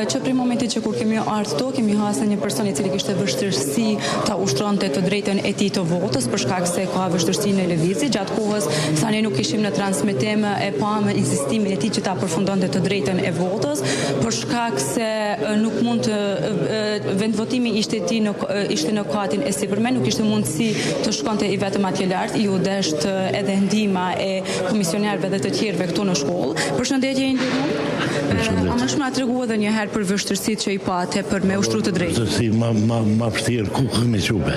që prej momentit që kur kemi ardhur këtu, kemi hasë një person i cili kishte vështirësi ta ushtronte të drejtën e tij të votës, për shkak se ka vështirësi në lëvizje. Gjatë kohës sa ne nuk ishim në transmetim e pam insistimin e tij që ta përfundonte të drejtën e votës, për shkak se nuk mund të vendvotimi ishte në katin e sipërme, nuk ishte mundësi të shkonte i vetëm atje lart, ju desht edhe ndihma e komisionerëve dhe të tjerëve këtu në shkollë. Përshëndetje Indira. A më shumë na tregua edhe një herë për vështirësitë që i pate për me ushtru të drejtë. Vështirësi ma vështirë ku me qupe.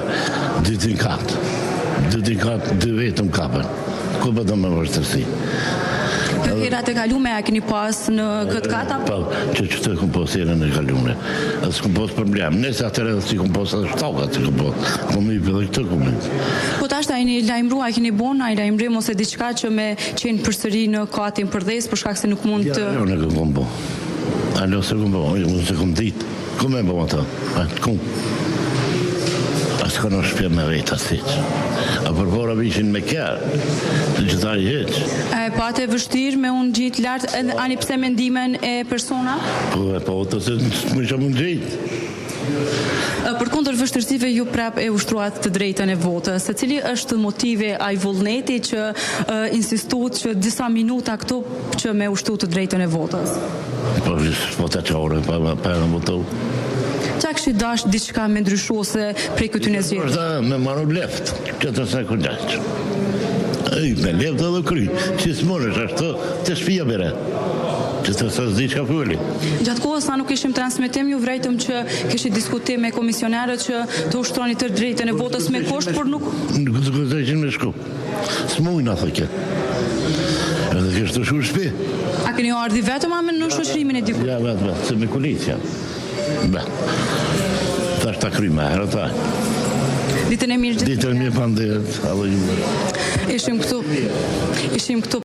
Dy kat, dy vetëm kapën. Ku do me vështirësi? Për herat e kalume a keni pas në këtë kata? Po, që të kom pas herën e kalume. As kom pas problem. Nëse atëre si kom pas edhe shtokat si kom pas. Kom i edhe këtë kom i. Po tash ta jeni lajmërua, keni bon, a i lajmërim ose diçka që me qenë përsëri në katin përdhes për shkak se nuk mund të... Jo, në kom bo. Alo, se kom bo, unë se kom ditë. Kom e bo ato? Kom. Asë ka në shpjer me vetë asë a përpora vishin me kjerë, të gjithari heqë. E pate vështirë me unë gjitë lartë, ani pse mendimen e persona? Po, të se më që mund gjitë. Për kundër vështirësive ju prap e ushtruat të drejtën e votës. Se cili është motive ai vullneti që insistuat që disa minuta këtu që me ushtru të drejtën e votës? Po të qore, pa e në votu. Qa kështë i dash diçka me ndryshu ose prej këtyne zhjetë? Përta me maru left, që të se këndaqë. Me left edhe kry, që së mërësh ashtë të shpia bere. Që të se zdi që ka pëlli. Gjatë kohës sa nuk ishim transmitim, ju vrejtëm që kishit diskutim me komisionerët që të ushtroni të drejtën e votës me kusht, por nuk... Nuk të këzajqin me shku. Së mujnë atë këtë. Edhe kështë të shku shpi. A keni ardhi vetëm a me në shoqërimin e diku? Ja, vetë, se me kulicja. Ta është ta kry me herë, ta. Ditën e mirë gjithë? Ditën e mirë pandet, edhe ju. Ishim këtu